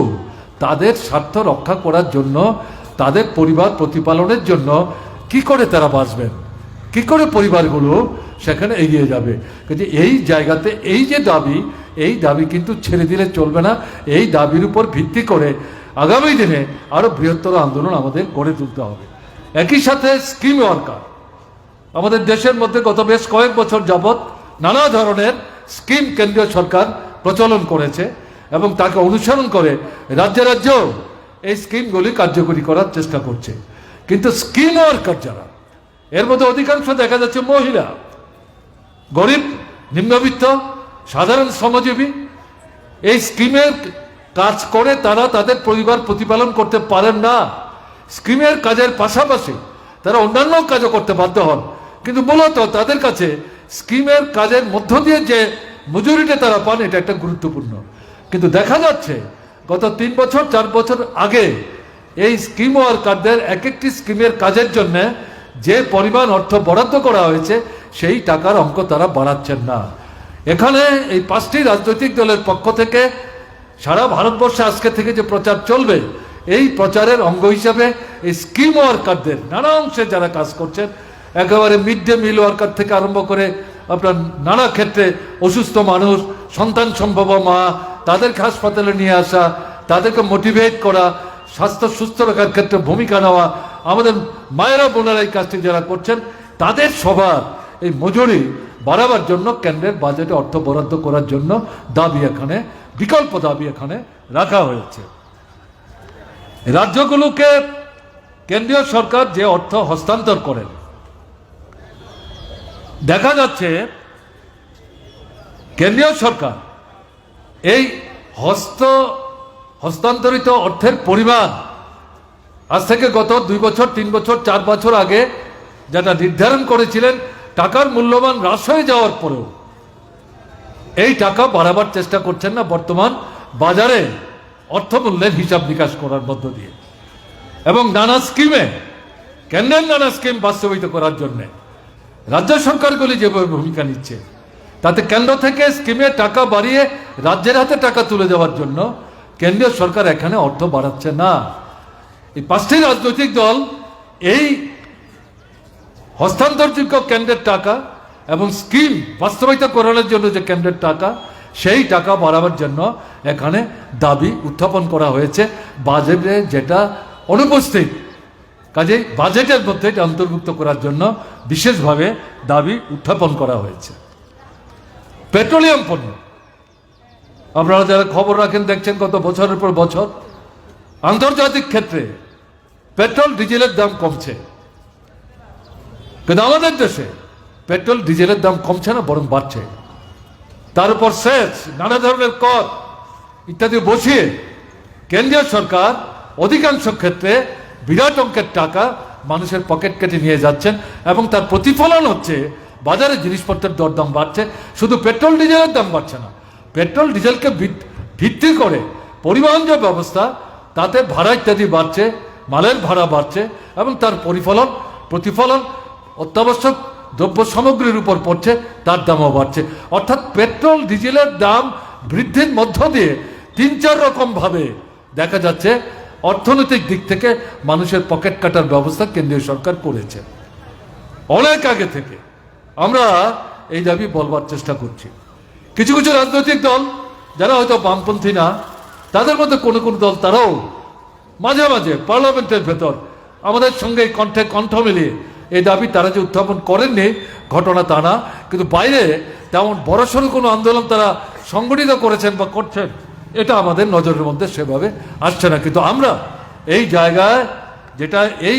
S1: তাদের স্বার্থ রক্ষা করার জন্য, তাদের পরিবার প্রতিপালনের জন্য কি করে তারা বাঁচবেন, কি করে পরিবারগুলো সেখানে এগিয়ে যাবে। কিন্তু এই জায়গাতে এই যে দাবি, এই দাবি কিন্তু ছেড়ে দিলে চলবে না। এই দাবির উপর ভিত্তি করে আগামী দিনে আরো বৃহত্তর আন্দোলন আমাদের গড়ে তুলতে হবে। একই সাথে স্কিম ওয়ার্কার, আমাদের দেশের মধ্যে গত বেশ কয়েক বছর যাবৎ নানা ধরনের স্কিম কেন্দ্রীয় সরকার প্রচলন করেছে এবং তাকে অনুসরণ করে রাজ্যে রাজ্যেও এই স্কিমগুলি কার্যকরী করার চেষ্টা করছে। কিন্তু স্কিম ওয়ার্কার যারা, এর মধ্যে অধিকাংশ দেখা যাচ্ছে মহিলা, গরিব, নিম্নবিত্ত, সাধারণ শ্রমজীবী, এই স্কিমের কাজ করে তারা তাদের পরিবার প্রতিপালন করতে পারেন না। স্কিমের কাজের পাশাপাশি তারা অন্যান্য কাজও করতে বাধ্য হন, কিন্তু মূলত তাদের কাছে স্কিমের কাজের মধ্য দিয়ে যে মজুরিটা তারা পান এটা একটা গুরুত্বপূর্ণ। কিন্তু দেখা যাচ্ছে গত 3 বছর 4 বছর আগে এই স্কিম ওয়ার্কারদের এক একটি স্কিমের কাজের জন্য যে পরিমাণ অর্থ বরাদ্দ করা হয়েছে সেই টাকার অঙ্ক তারা বাড়াচ্ছেন না। এখানে এই 5টি রাজনৈতিক দলের পক্ষ থেকে সারা ভারতবর্ষে আজকে থেকে যে প্রচার চলবে, এই প্রচারের অঙ্গ হিসাবে এই স্কিম ওয়ার্কারদের নানা অংশে যারা কাজ করছেন, একেবারে মিড ডে মিল ওয়ার্কার থেকে আরম্ভ করে আপনার নানা ক্ষেত্রে অসুস্থ মানুষ, সন্তান সম্ভব মা, তাদেরকে হাসপাতালে নিয়ে আসা, তাদেরকে মোটিভেট করা, স্বাস্থ্য সুস্থ রাখার ক্ষেত্রে ভূমিকা নেওয়া, আমাদের মায়েরা বোনেরা এই কাজটি যারা করছেন তাদের সবার এই মজুরি বাড়াবার জন্য কেন্দ্রের বাজেটে অর্থ বরাদ্দ করার জন্য দাবি এখানে, বিকল্প দাবি এখানে রাখা হয়েছে। রাজ্যগুলোকে কেন্দ্রীয় সরকার যে অর্থ হস্তান্তর করেন, দেখা যাচ্ছে কেন্দ্রীয় সরকার এই হস্তান্তরিত অর্থের পরিমাণ আজ থেকে গত 2 বছর 3 বছর 4 বছর আগে যেটা নির্ধারণ করেছিলেন, টাকার মূল্যমান হ্রাস হয়ে যাওয়ার পরেও এই টাকা বাড়াবার চেষ্টা করছেন না বর্তমান বাজারে অর্থমূল্যের হিসাব নিকাশ করার মধ্য দিয়ে। এবং নানা স্কিমে, কেন্দ্রের নানা স্কিম বাস্তবায়িত করার জন্য রাজ্য সরকারগুলি যেভাবে ভূমিকা নিচ্ছে, তাতে কেন্দ্র থেকে স্কিমে টাকা বাড়িয়ে রাজ্যের হাতে টাকা তুলে দেওয়ার জন্য কেন্দ্রীয় সরকার এখানে অর্থ বাড়াচ্ছে না। এই 5টি রাজনৈতিক দল এই হস্তান্তরযোগ্য কেন্দ্রের টাকা এবং স্কিম বাস্তবায়িত করানোর জন্য যে কেন্দ্রের টাকা, সেই টাকা বাড়াবার জন্য এখানে দাবি উত্থাপন করা হয়েছে বাজেটে, যেটা অনুপস্থিত। কাজেই বাজেটের মধ্যে এটা অন্তর্ভুক্ত করার জন্য বিশেষভাবে দাবি উত্থাপন করা হয়েছে। পেট্রোলিয়াম পণ্য, আপনারা যারা খবর রাখেন দেখছেন গত বছরের পর বছর আন্তর্জাতিক ক্ষেত্রে পেট্রোল ডিজেলের দাম কমছে, কিন্তু আমাদের দেশে পেট্রোল ডিজেলের দাম কমছে না, বরং বাড়ছে। তার উপর সেচ, নানা ধরনের কর ইত্যাদি বসিয়ে কেন্দ্রীয় সরকার অধিকাংশ ক্ষেত্রে বিরাট অঙ্কের টাকা মানুষের পকেট কেটে নিয়ে যাচ্ছেন এবং তার প্রতিফলন হচ্ছে বাজারে জিনিসপত্রের দরদাম বাড়ছে। শুধু পেট্রোল ডিজেলের দাম বাড়ছে না, পেট্রোল ডিজেলকে ভিত্তি করে পরিবহন যে ব্যবস্থা তাতে ভাড়া ইত্যাদি বাড়ছে, মালের ভাড়া বাড়ছে এবং তার প্রতিফলন অত্যাবশ্যক দ্রব্য সামগ্রীর উপর পড়ছে, তার দামও বাড়ছে। অর্থাৎ পেট্রোল ডিজেলের দাম বৃদ্ধির মধ্য দিয়ে 3-4 রকম ভাবে দেখা যাচ্ছে অর্থনৈতিক দিক থেকে মানুষের পকেট কাটার ব্যবস্থা কেন্দ্রীয় সরকার করেছে অনেক আগে থেকে। আমরা এই দাবি বলবার চেষ্টা করছি। কিছু কিছু রাজনৈতিক দল যারা হয়তো বামপন্থী না, তাদের মধ্যে কোনো কোনো দল তারাও মাঝে মাঝে পার্লামেন্টের ভেতর আমাদের সঙ্গে কণ্ঠে কণ্ঠ মিলিয়ে এই দাবি তারা যে উত্থাপন করেননি ঘটনা তা না, কিন্তু বাইরে তেমন বড়সড় কোনো আন্দোলন তারা সংগঠিত করেছেন বা করছেন এটা আমাদের নজরের মধ্যে সেভাবে আসছে না। কিন্তু আমরা এই জায়গায় যেটা এই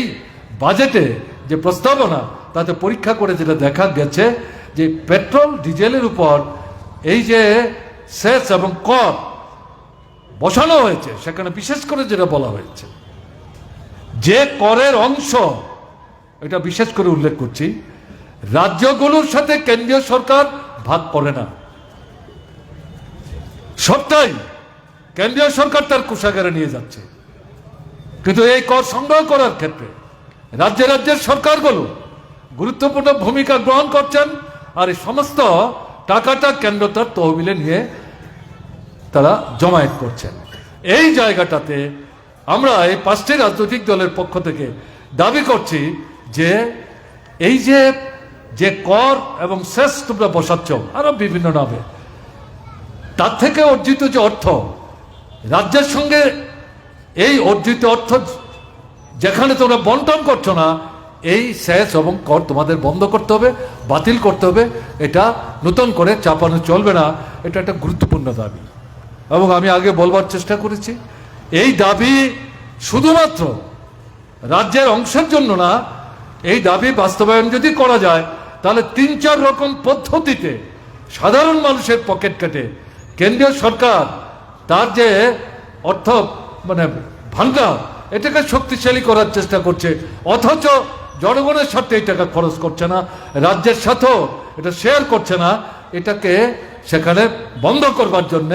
S1: বাজেটে যে প্রস্তাবনা তাতে পরীক্ষা করে যেটা দেখা গেছে যে পেট্রোল ডিজেলের উপর এই যে সেস এবং কর বসানো হয়েছে, সেখানে বিশেষ করে যেটা বলা হয়েছে যে করের অংশ, এটা বিশেষ করে উল্লেখ করছি, রাজ্যগুলোর সাথে কেন্দ্রীয় সরকার ভাগ করে না, সবটাই কেন্দ্রীয় সরকার তার কোষাগারে নিয়ে যাচ্ছে। কিন্তু এই কর সংগ্রহ করার ক্ষেত্রে রাজ্যের সরকারগুলো গুরুত্বপূর্ণ ভূমিকা গ্রহণ করছেন আর এই সমস্ত টাকাটা কেন্দ্র তার তহবিলে নিয়ে তারা জমায়েত করছেন। এই জায়গাটাতে আমরা এই 5টি রাজনৈতিক দলের পক্ষ থেকে দাবি করছি যে এই যে কর এবং সেস তোমরা বসাচ্ছ আরো বিভিন্ন নামে, তার থেকে অর্জিত যে অর্থ রাজ্যের সঙ্গে এই অর্জিত অর্থ যেখানে তোমরা বন্টন করছো না, এই সেস এবং কর তোমাদের বন্ধ করতে হবে, বাতিল করতে হবে। এটা নতুন করে চাপানো চলবে না, এটা একটা গুরুত্বপূর্ণ দাবি। এবং আমি আগে বলবার চেষ্টা করেছি এই দাবি শুধুমাত্র রাজ্যের অংশের জন্য না, এই দাবি বাস্তবায়ন যদি করা যায় তাহলে 3-4 রকম পদ্ধতিতে সাধারণ মানুষের পকেট কেটে কেন্দ্রীয় সরকার তার যে অর্থ ভান্ডার এটাকে শক্তিশালী করার চেষ্টা করছে, অথচ জনগণের সাথে এই টাকা খরচ করছে না, রাজ্যের সাথেও এটা শেয়ার করছে না। এটাকে সেখানে বন্ধ করবার জন্য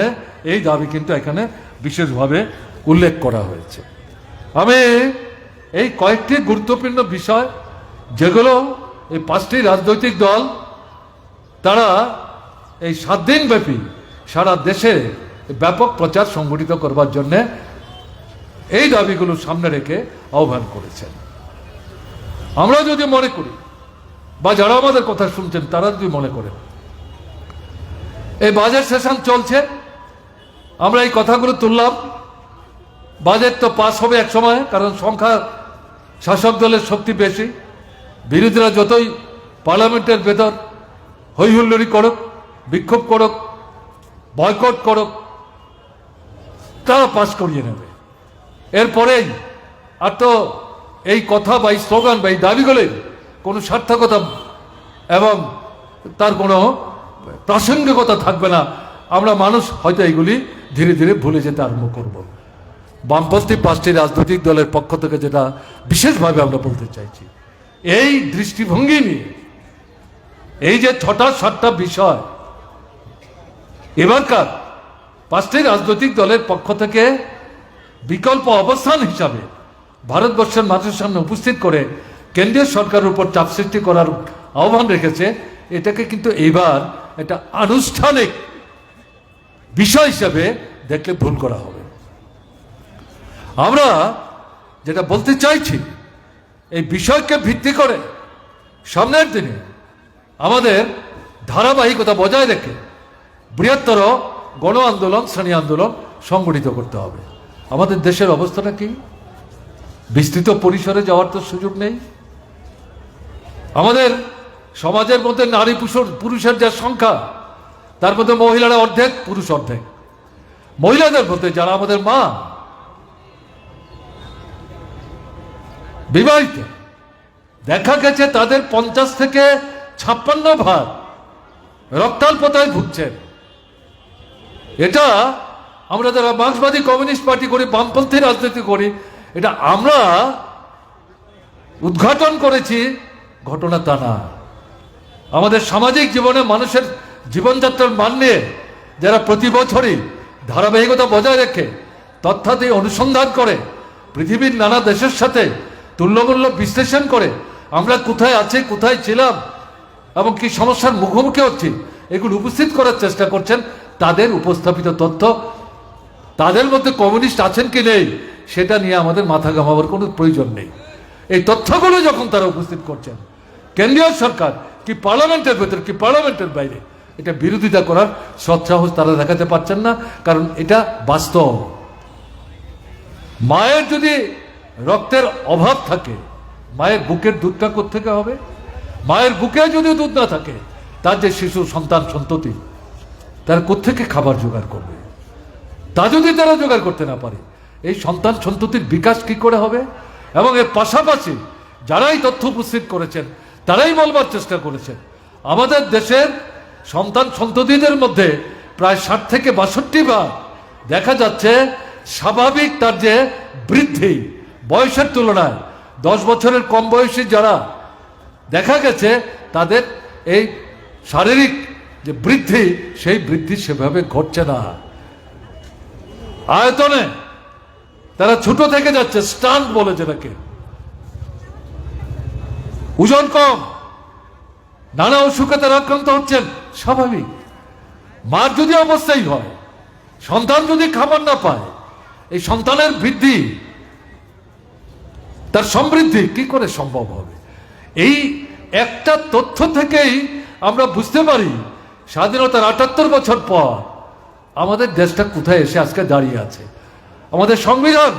S1: এই দাবি কিন্তু এখানে বিশেষভাবে উল্লেখ করা হয়েছে। আমি এই কয়েকটি গুরুত্বপূর্ণ বিষয় যেগুলো এই 5টি রাজনৈতিক দল তারা এই 7 দিন ব্যাপী সারা দেশে ব্যাপক প্রচার সংগঠিত করবার জন্য এই দাবিগুলো সামনে রেখে আহ্বান করেছেন। আমরা যদি মনে করি বা যারা আমাদের কথা শুনছেন তারা যদি মনে করেন এই বাজেট সেশন চলছে, আমরা এই কথাগুলো তুললাম, বাজেট তো পাস হবে এক সময়, কারণ সংখ্যা শাসক দলের শক্তি বেশি, বিরোধীরা যতই পার্লামেন্টের ভেতর হৈ হুল্লোড়ি করুক, বিক্ষোভ করুক, বয়কট করুক, তারা পাস করিয়ে নেবে। এরপরেই আর তো এই কথা বা এই স্লোগান বা এই দাবিগুলোর কোনো সার্থকতা এবং তার কোনো প্রাসঙ্গিকতা থাকবে না। আমরা মানুষ হয়তো এইগুলি ধীরে ধীরে ভুলে যেতে আরম্ভ করব। বামপন্থী 5টি রাজনৈতিক দলের পক্ষ থেকে যেটা বিশেষভাবে আমরা বলতে চাইছি, এই দৃষ্টিভঙ্গি নিয়ে এই যে 6টা বিষয় এবারকার 5টি রাজনৈতিক দলের পক্ষ থেকে বিকল্প অবস্থান হিসাবে ভারতবর্ষের মানুষের সামনে উপস্থিত করে কেন্দ্রীয় সরকারের উপর চাপ সৃষ্টি করার আহ্বান রেখেছে, এটাকে কিন্তু এইবার একটা আনুষ্ঠানিক বিষয় হিসাবে দেখলে ভুল করা হবে। আমরা যেটা বলতে চাইছি এই বিষয়কে ভিত্তি করে সামনের দিনে আমাদের ধারাবাহিকতা বজায় রেখে বৃহত্তর গণ আন্দোলন, শ্রেণী আন্দোলন সংগঠিত করতে হবে। আমাদের দেশের অবস্থাটা কি? বিস্তৃত পরিসরে যাওয়ার তো সুযোগ নেই। আমাদের সমাজের মধ্যে নারী পুরুষের যা সংখ্যা, তার মধ্যে মহিলারা অর্ধেক, পুরুষ অর্ধেক। মহিলাদের মধ্যে যারা আমাদের মা বিবাহিত, দেখা গেছে তাদের 50 থেকে 56 রক্তাল্পতায় ভুগছেন। এটা আমরা যারা মার্ক্সবাদী কমিউনিস্ট পার্টি করি, বামপন্থী রাজনীতি করি, এটা আমরা উদ্ঘাটন করেছি ঘটনা তা না। আমাদের সামাজিক জীবনে মানুষের জীবনযাত্রার মান নিয়ে যারা প্রতি বছরই ধারাবাহিকতা বজায় রেখে তথ্যাদি অনুসন্ধান করে পৃথিবীর নানা দেশের সাথে তুল্যমূল্য বিশ্লেষণ করে আমরা কোথায় আছি, কোথায় ছিলাম এবং কি সমস্যার মুখোমুখি হচ্ছি এগুলো উপস্থিত করার চেষ্টা করছেন, তাদের উপস্থাপিত তথ্য, তাদের মধ্যে কমিউনিস্ট আছেন কি নেই সেটা নিয়ে আমাদের মাথা ঘামাবার কোনো প্রয়োজন নেই। এই তথ্যগুলো যখন তারা উপস্থিত করছেন, কেন্দ্রীয় সরকার কি পার্লামেন্টের ভেতর কি পার্লামেন্টের বাইরে এটা বিরোধিতা করার সৎসাহস তারা দেখাতে পারছেন না, কারণ এটা বাস্তব। মায়ের যদি রক্তের অভাব থাকে, মায়ের বুকের দুধটা কোত্থেকে হবে? মায়ের বুকে যদি দুধ না থাকে, তার যে শিশু সন্তান সন্ততি তার কোত্থেকে খাবার জোগাড় করবে? তা যদি তারা জোগাড় করতে না পারে, এই সন্তান সন্ততির বিকাশ কি করে হবে? এবং এর পাশাপাশি যারাই তথ্য উপস্থিত করেছেন তারাই বলবার চেষ্টা করেছেন আমাদের দেশের সন্তান সন্ততিদের মধ্যে প্রায় 60 থেকে 62 দেখা যাচ্ছে স্বাভাবিক তার যে বৃদ্ধি বয়সের তুলনায় 10 বছরের কম বয়সী যারা দেখা গেছে তাদের এই শারীরিক যে বৃদ্ধি সেই বৃদ্ধি সেভাবে ঘটছে না। আয়তনে তারা ছোট থেকে যাচ্ছে, স্টান্ট বলে যেটাকে, ওজন কম, নানা অসুখে তারা আক্রান্ত হচ্ছেন। স্বাভাবিক মার যদি অবস্থাই হয়, সন্তান যদি খাবার না পায়, এই সন্তানের বৃদ্ধি তার সমৃদ্ধি কি করে সম্ভব হবে? এই একটা তথ্য থেকেই আমরা বুঝতে পারি স্বাধীনতার 78 বছর পর আমাদের দেশটা কোথায় এসে আজকে দাঁড়িয়ে আছে। আমাদের সংবিধান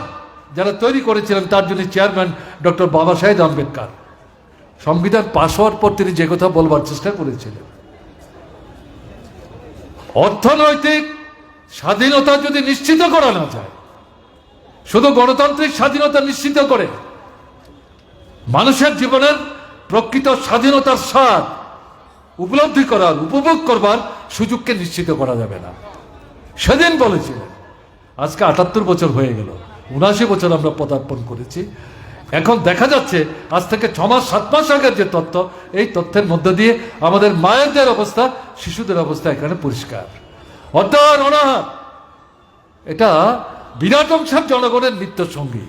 S1: যারা তৈরি করেছিলেন তার জন্য চেয়ারম্যান ডক্টর বাবা সাহেব আম্বেদকর, সংবিধান পাশ হওয়ার পর তিনি যে কথা বলবার চেষ্টা করেছিলেন, অর্থনৈতিক স্বাধীনতা যদি নিশ্চিত করা না যায়, শুধু গণতান্ত্রিক স্বাধীনতা নিশ্চিত করে মানুষের জীবনের প্রকৃত স্বাধীনতার স্বাদ উপলব্ধি করার, উপভোগ করবার সুযোগকে নিশ্চিত করা যাবে না। সেদিন বলেছিলেন, আজকে 78 বছর হয়ে গেল, 79 বছর আমরা পদার্পণ করেছি। এখন দেখা যাচ্ছে আজ থেকে 6 মাস 7 মাস আগের যে তথ্য, এই তথ্যের মধ্যে দিয়ে আমাদের মায়েদের অবস্থা, শিশুদের অবস্থা এখানে পরিষ্কার। অর্থাৎ অনাহার এটা বিরাট অংশের জনগণের নিত্য সঙ্গী।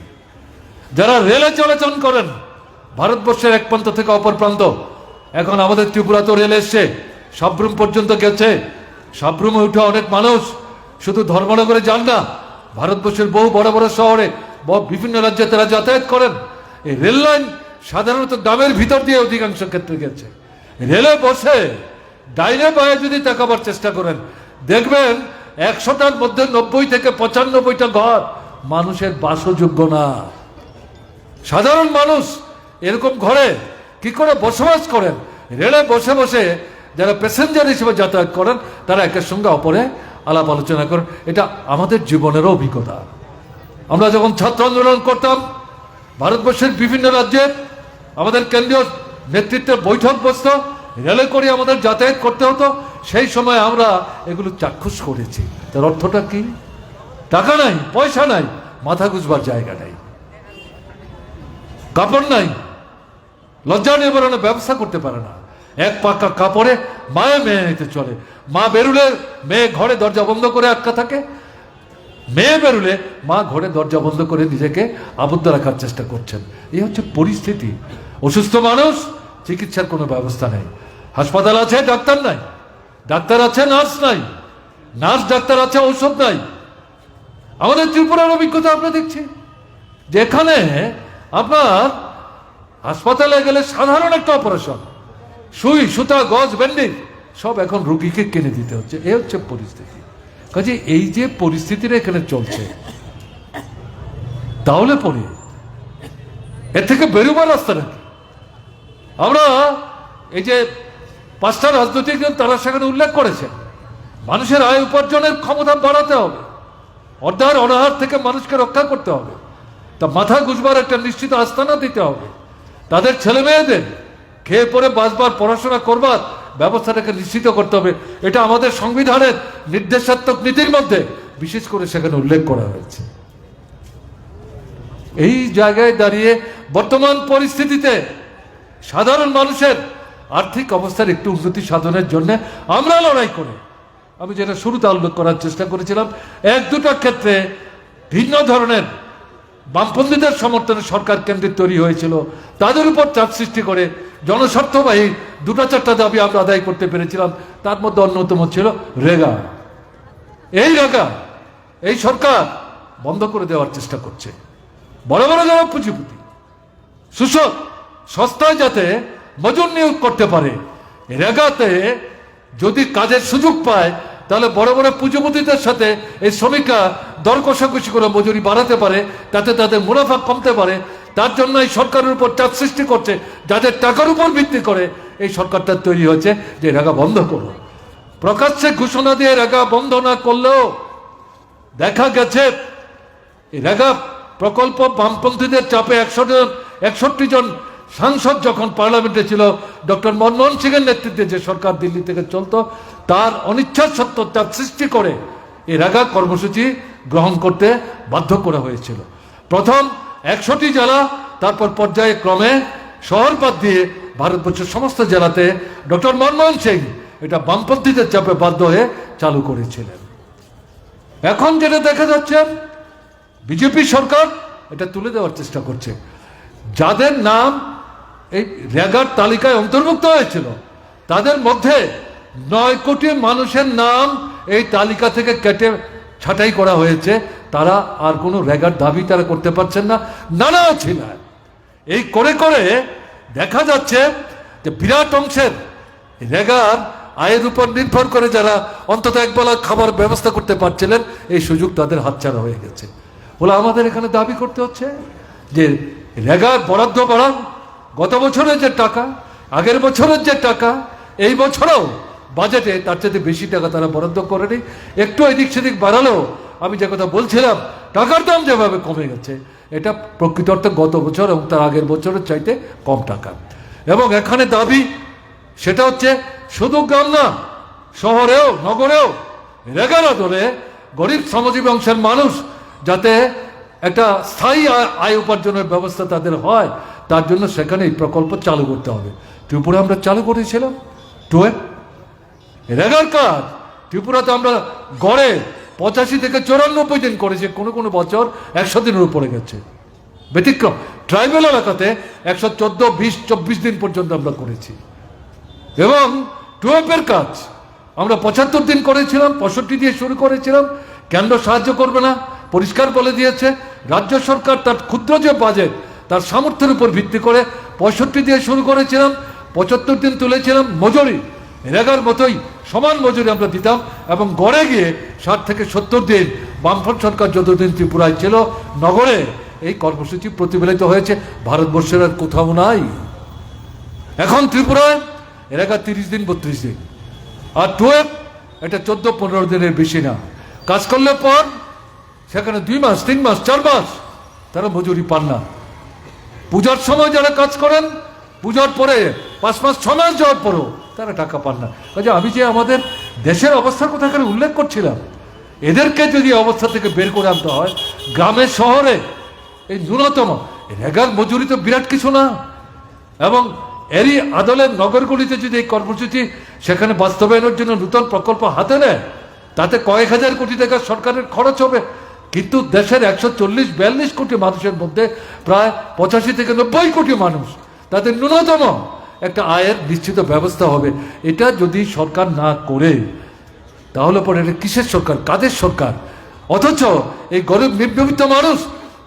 S1: যারা রেলে চলাচল করেন ভারতবর্ষের এক প্রান্ত থেকে অপর প্রান্ত, এখন আমাদের ত্রিপুরা তো রেল এসছে, সাবরুম পর্যন্ত গেছে। সাবরুমে উঠে অনেক মানুষ শুধু ধর্মনগরে যান না, ভারতবর্ষের বহু বড় বড় শহরে বিভিন্ন রাজ্যে তারা যাতায়াত করেন। এই রেল লাইন সাধারণত গ্রামের ভিতর দিয়ে অধিকাংশ ক্ষেত্রে গেছে। রেলে বসে ডাইনে বায়ে যদি তাকাবার চেষ্টা করেন, দেখবেন 100টার মধ্যে 90 থেকে 95টা ঘর মানুষের বাসযোগ্য না। সাধারণ মানুষ এরকম ঘরে কি করে বসবাস করেন? রেলে বসে বসে যারা প্যাসেঞ্জার হিসেবে যাতায়াত করেন তারা একের সঙ্গে অপরে আলাপ আলোচনা করেন। এটা আমাদের জীবনেরও অভিজ্ঞতা। আমরা যখন ছাত্র আন্দোলন করতাম, ভারতবর্ষের বিভিন্ন রাজ্যে আমাদের কেন্দ্রীয় নেতৃত্বের বৈঠক বসত, রেলে করে আমাদের যাতায়াত করতে হতো। সেই সময় আমরা এগুলো চাক্ষুষ করেছি। তার অর্থটা কি? টাকা নাই, পয়সা নাই, মাথা গুজবার জায়গা নাই, কাপড় নাই, লজ্জা নিবারণের ব্যবস্থা করতে পারে না। এক পাকা কাপড়ে মায়ে মেয়ে নিতে চলে। মা বেরুলে মেয়ে ঘরে দরজা বন্ধ করে আটকা থাকে, মেয়ে বেরুলে মা ঘরে দরজা বন্ধ করে নিজেকে আবদ্ধ রাখার চেষ্টা করছেন। এই হচ্ছে পরিস্থিতি। অসুস্থ মানুষ, চিকিৎসার কোনো ব্যবস্থা নেই। হাসপাতাল আছে, ডাক্তার নাই, ডাক্তার আছে, নার্স নাই, নার্স ডাক্তার আছে, ঔষধ নাই। আমাদের ত্রিপুরার অভিজ্ঞতা আমরা দেখছি যে এখানে আপনার হাসপাতালে গেলে সাধারণ একটা অপারেশন, সুই সুতা গজ ব্যান্ডেজ সব এখন রোগীকে কিনে দিতে হচ্ছে। এই হচ্ছে পরিস্থিতি। কাজে এই যে পরিস্থিতিটা এখানে চলছে, তাহলে পরে এর থেকে বেরোবার রাস্তা নাকি? আমরা এই যে 5টা রাজনৈতিক দল তারা সেখানে উল্লেখ করেছেন, মানুষের আয় উপার্জনের ক্ষমতা বাড়াতে হবে, অর্ধার অনাহার থেকে মানুষকে রক্ষা করতে হবে, তা মাথা গুজবার একটা নিশ্চিত আস্তানা দিতে হবে, তাদের ছেলে মেয়েদের খেয়ে পরে বাঁচবার, পড়াশোনা করবার ব্যবস্থাটাকে নিশ্চিত করতে হবে। এটা আমাদের সংবিধানের নির্দেশাত্মক নীতির মধ্যে বিশেষ করে সেখানে উল্লেখ করা হয়েছে। এই জায়গায় দাঁড়িয়ে বর্তমান পরিস্থিতিতে সাধারণ মানুষের আর্থিক অবস্থার একটু উন্নতি সাধনের জন্য আমরা লড়াই করে, আমি যেটা শুরুতে উল্লেখ করার চেষ্টা করেছিলাম, এক দুটো ক্ষেত্রে ভিন্ন ধরনের বামপন্থীদের সমর্থনে সরকার কেন্দ্রিক তৈরি হয়েছিল, তাদের উপর চাপ সৃষ্টি করে জনস্বার্থবাহী দুটো চারটা দাবি আমরা আদায় করতে পেরেছিলাম। তার মধ্যে অন্যতম ছিল রেগা। এই রেগা এই সরকার বন্ধ করে দেওয়ার চেষ্টা করছে। বড় বড় যারা পুঁজিপতি সুশোক সস্তায় যাতে মজুর নিয়োগ করতে পারে, রেগাতে যদি কাজের সুযোগ পায় তাহলে বড় বড় পুঁজিপতিদের সাথে এই শ্রমিকরা দর কষাকষি করে মজুরি বাড়াতে পারে, তাতে তাদের মুনাফা কমতে পারে। তার জন্য এই সরকারের উপর চাপ সৃষ্টি করছে, যাদের টাকার উপর ভিত্তি করে এই সরকারটা তৈরি হয়েছে যে রেগা বন্ধ করো। প্রকাশ্যে ঘোষণা দিয়ে রেগা বন্ধ না করলেও দেখা গেছে এই রেগা প্রকল্প বামপন্থীদের চাপে 61 জন সাংসদ যখন পার্লামেন্টে ছিল, ডক্টর মনমোহন সিং এর নেতৃত্বে যে সরকার দিল্লি থেকে চলতো, তার অনিচ্ছা সত্ত্বেও চাপ সৃষ্টি করে এই রেগা কর্মসূচি গ্রহণ করতে বাধ্য করা হয়েছিল। প্রথম 100টি জেলা, তারপর পর্যায়ে ক্রমে শহর বাদ দিয়ে ভারতবর্ষের সমস্ত জেলাতে ডক্টর মনমোহন সিং এটা বামপন্থীদের চাপে বাধ্য হয়ে চালু করেছিলেন। এখন যেটা দেখা যাচ্ছে বিজেপি সরকার এটা তুলে দেওয়ার চেষ্টা করছে। যাদের নাম এই রেগার তালিকায় অন্তর্ভুক্ত হয়েছিল তাদের মধ্যে 9 কোটি মানুষের নাম এই তালিকা থেকে কেটে ছাঁটাই করা হয়েছে। তারা আর কোনো রেগার দাবি তারা করতে পারছেন না, নানা ছিল। এই করে করে দেখা যাচ্ছে যে বিরাট অংশের রেগার আয়ের উপর নির্ভর করে যারা অন্তত একবেলা খাবার ব্যবস্থা করতে পারছিলেন, এই সুযোগ তাদের হাতছাড়া হয়ে গেছে। বলে আমাদের এখানে দাবি করতে হচ্ছে যে রেগার বরাদ্দ বাড়ান। গত বছরের যে টাকা, আগের বছরের যে টাকা, এই বছরেও বাজেটে তার চেয়ে বেশি টাকা তারা বরাদ্দ করেনি। একটু এদিক সেদিক বাড়ালেও আমি যে কথা বলছিলাম, টাকার দাম যেভাবে কমে গেছে, এটা প্রকৃত অর্থে গত বছর এবং তার আগের বছরের চাইতে কম টাকা। এবং এখানে দাবি সেটা হচ্ছে শুধু গ্রাম না, শহরেও নগরেও রেগার আদলে গরিব শ্রমজীবী অংশের মানুষ যাতে একটা স্থায়ী আয় উপার্জনের ব্যবস্থা তাদের হয়, তার জন্য সেখানে এই প্রকল্প চালু করতে হবে। ত্রিপুরা আমরা চালু করেছিলাম 12 রেগার কাজ। ত্রিপুরাতে আমরা গড়ে 85 থেকে 94 দিন করেছি, কোনো কোনো বছর 100 দিনের উপরে গেছে। ব্যতিক্রম ট্রাইবেল এলাকাতে 114, 20, 24 দিন পর্যন্ত আমরা করেছি। এবং 12 কাজ আমরা 75 দিন করেছিলাম, 65 দিয়ে শুরু করেছিলাম। কেন্দ্র সাহায্য করবে না পরিষ্কার বলে দিয়েছে। রাজ্য সরকার তার ক্ষুদ্র যে বাজেট তার সামর্থ্যের উপর ভিত্তি করে 65 দিয়ে শুরু করেছিলাম, 75 দিন তুলেছিলাম। মজুরি রেগার মতোই সমান মজুরি আমরা দিতাম এবং গড়ে গিয়ে 60 থেকে 70 দিন বামফ্রন্ট সরকার যতদিন ত্রিপুরায় ছিল, নগরে এই কর্মসূচি প্রতিফলিত হয়েছে। ভারতবর্ষের আর কোথাও নাই। এখন ত্রিপুরায় রেগা 30 দিন 32 দিন, আর 12 এটা 14-15 দিনের বেশি না। কাজ করলে পর সেখানে 2 মাস 3 মাস 4 মাস তারা মজুরি পান না। পূজার সময় যারা কাজ করেন, পূজার পরে 5 মাস 6 মাস যাওয়ার পরও তারা টাকা পান না। কাজে আমি যে আমাদের দেশের অবস্থার কথা এখানে উল্লেখ করছিলাম, এদেরকে যদি অবস্থা থেকে বের করে আনতে হয়, গ্রামে শহরে এই ন্যূনতম রেগার মজুরি তো বিরাট কিছু না। এবং এরই আদলের নগরগুলিতে যদি এই কর্মসূচি সেখানে বাস্তবায়নের জন্য নতুন প্রকল্প হাতে নেয়, তাতে কয়েক হাজার কোটি টাকা সরকারের খরচ হবে। কিন্তু দেশের 140-42 কোটি মানুষের মধ্যে প্রায় 85 থেকে 90 কোটি মানুষ, তাদের ন্যূনতম একটা আয়ের নিশ্চিত ব্যবস্থা হবে। এটা যদি সরকার না করে তাহলে পরে এটা কিসের সরকার, কাদের সরকার? অথচ এই গরিব নিম্নবিত্ত মানুষ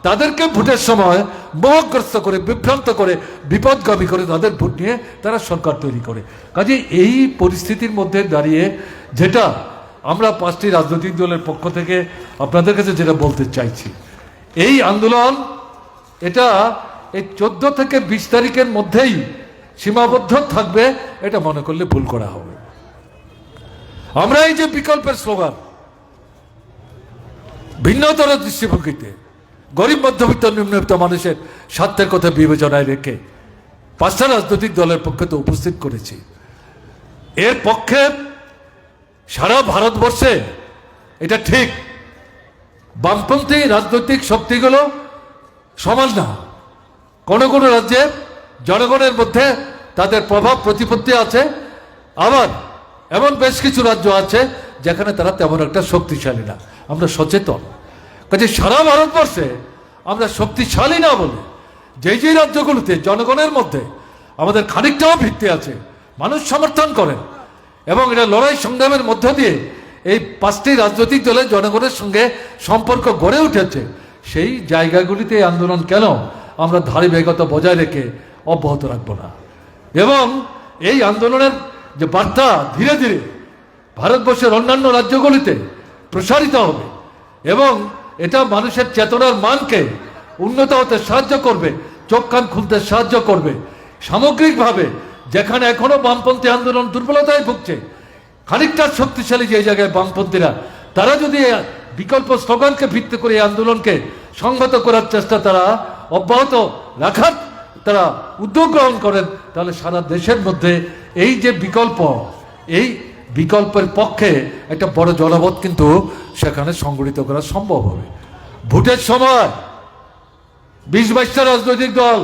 S1: তাদেরকে ভোটের সময় মোহগ্রস্ত করে, বিভ্রান্ত করে, বিপদগামী করে তাদের ভোট নিয়ে তারা সরকার তৈরি করে। কাজে এই পরিস্থিতির মধ্যে দাঁড়িয়ে যেটা আমরা 5টি রাজনৈতিক দলের পক্ষ থেকে আপনাদের কাছে যেটা বলতে চাইছি, এই আন্দোলন এটা এই 14 থেকে 20 তারিখের মধ্যেই সীমাবদ্ধ থাকবে, এটা মনে করলে ভুল করা হবে। আমরা এই যে বিকল্পের স্লোগান, ভিন্নতর দৃষ্টিভঙ্গিতে গরিব মধ্যবিত্ত নিম্নবিত্ত মানুষের স্বার্থের কথা বিবেচনায় রেখে 5টা রাজনৈতিক দলের পক্ষে তো উপস্থিত করেছি। এর পক্ষে সারা ভারতবর্ষে এটা ঠিক বামপন্থী রাজনৈতিক শক্তিগুলো সমান না। কোনো কোনো রাজ্যে জনগণের মধ্যে তাদের প্রভাব প্রতিপত্তি আছে, আবার এমন বেশ কিছু রাজ্য আছে যেখানে তারা তেমন একটা শক্তিশালী না। আমরা সচেতন, কাজে সারা ভারতবর্ষে আমরা শক্তিশালী না বলে যে রাজ্যগুলোতে জনগণের মধ্যে আমাদের খানিকটাও ভিত্তি আছে, মানুষ সমর্থন করেন এবং এটা লড়াই সংগ্রামের মধ্য দিয়ে এই 5টি রাজনৈতিক দলের জনগণের সঙ্গে সম্পর্ক গড়ে উঠেছে, সেই জায়গাগুলিতে এই আন্দোলন কেন আমরা ধারাবাহিকতা বজায় রেখে অব্যাহত রাখবো না। এবং এই আন্দোলনের যে বার্তা ধীরে ধীরে ভারতবর্ষের অন্যান্য রাজ্যগুলিতে প্রসারিত হবে এবং এটা মানুষের চেতনার মানকে উন্নত হতে সাহায্য করবে, চোখ কান খুলতে সাহায্য করবে। সামগ্রিকভাবে যেখানে এখনো বামপন্থী আন্দোলন দুর্বলতায় ভুগছে, খানিকটা শক্তিশালী যে জায়গায় বামপন্থীরা, তারা যদি বিকল্প স্লোগানকে ভিত্তি করে এই আন্দোলনকে সংহত করার চেষ্টা তারা অব্যাহত রাখার তারা উদ্যোগ গ্রহণ করেন, তাহলে সারা দেশের মধ্যে এই যে বিকল্প, এই বিকল্পের পক্ষে একটা বড় জনমত কিন্তু সেখানে সংগঠিত করা সম্ভব হবে। ভোটের সময় 20-22টা রাজনৈতিক দল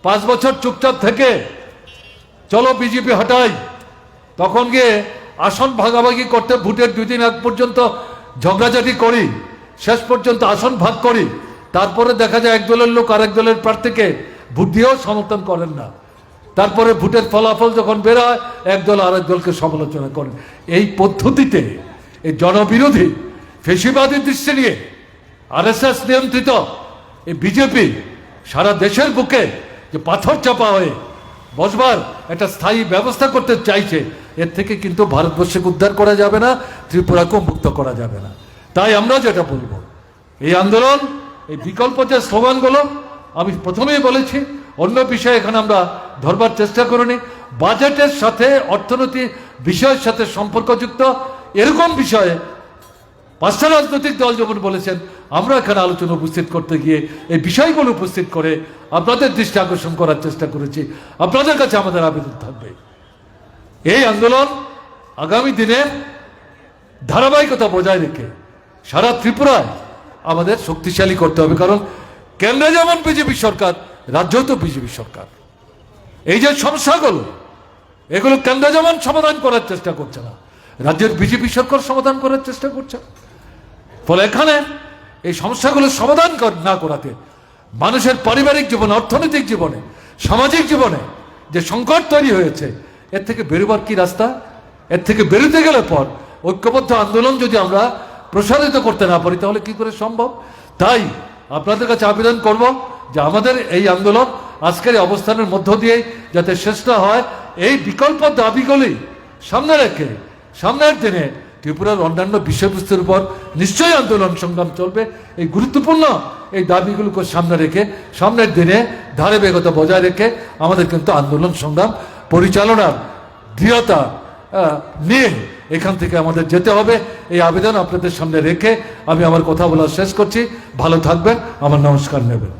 S1: 5 বছর চুপচাপ থেকে চলো বিজেপি হটাই, তখন গিয়ে আসন ভাগাভাগি করতে ভোটের 2 দিন আগ পর্যন্ত ঝগড়াঝাটি করি, শেষ পর্যন্ত আসন ভাগ করি, তারপরে দেখা যায় এক দলের লোক আরেক দলের প্রার্থীকে ভোট দিয়েও সমর্থন করেন না, তারপরে ভোটের ফলাফল যখন বের হয় এক দল আরেক দলকে সমালোচনা করেন। এই পদ্ধতিতে এই জনবিরোধী ফেসিবাদী দৃষ্টি নিয়ে RSS নিয়ন্ত্রিত এই বিজেপি সারা দেশের বুকে যে পাথর চাপা হয়ে বসবার একটা স্থায়ী ব্যবস্থা করতে চাইছে, এর থেকে কিন্তু ভারতবর্ষকে উদ্ধার করা যাবে না, ত্রিপুরাকেও মুক্ত করা যাবে না। তাই আমরা যেটা বলবো, এই আন্দোলন, এই বিকল্প যে স্লোগানগুলো আমি প্রথমেই বলেছি, অন্য বিষয়ে এখানে আমরা ধরবার চেষ্টা করিনি। বাজেটের সাথে অর্থনীতি বিষয়ের সাথে সম্পর্কযুক্ত এরকম বিষয়ে 5টা রাজনৈতিক দল যেমন বলেছেন, আমরা এখানে আলোচনা উপস্থিত করতে গিয়ে এই বিষয়গুলো উপস্থিত করে আপনাদের দৃষ্টি আকর্ষণ করার চেষ্টা করেছি। আপনাদের কাছে আমাদের আবেদন থাকবে, এই আন্দোলন আগামী দিনে ধারাবাহিকতা বজায় রেখে সারা ত্রিপুরায় আমাদের শক্তিশালী করতে হবে। কারণ কেন্দ্রে যেমন বিজেপি সরকার, রাজ্যেও তো বিজেপি সরকার। এই যে সমস্যাগুলো, এগুলো কেন্দ্র যেমন সমাধান করার চেষ্টা করছে না, রাজ্যের বিজেপি সরকার সমাধান করার চেষ্টা করছে। ফলে এখানে এই সমস্যাগুলো সমাধান না করাতে মানুষের পারিবারিক জীবনে, অর্থনৈতিক জীবনে, সামাজিক জীবনে যে সংকট তৈরি হয়েছে, এর থেকে বেরোবার কি রাস্তা? এর থেকে বেরোতে গেলে পর ঐক্যবদ্ধ আন্দোলন যদি আমরা প্রসারিত করতে না পারি তাহলে কি করে সম্ভব? তাই আপনাদের কাছে আবেদন করব যে আমাদের এই আন্দোলন আজকের অবস্থানের মধ্য দিয়ে যাতে শেষ না হয়, এই বিকল্প দাবিগুলি সামনে রেখে সামনের দিনে ত্রিপুরার অন্যান্য বিষয়বস্তুর উপর নিশ্চয়ই আন্দোলন সংগ্রাম চলবে। এই গুরুত্বপূর্ণ এই দাবিগুলোকে সামনে রেখে সামনের দিনে ধারাবাহিকতা বজায় রেখে আমাদের কিন্তু আন্দোলন সংগ্রাম পরিচালনার দৃঢ়তা নিয়ে এখান থেকে আমাদের যেতে হবে। এই আবেদন আপনাদের সামনে রেখে আমি আমার কথা বলা শেষ করছি। ভালো থাকবেন, আমার নমস্কার নেবেন।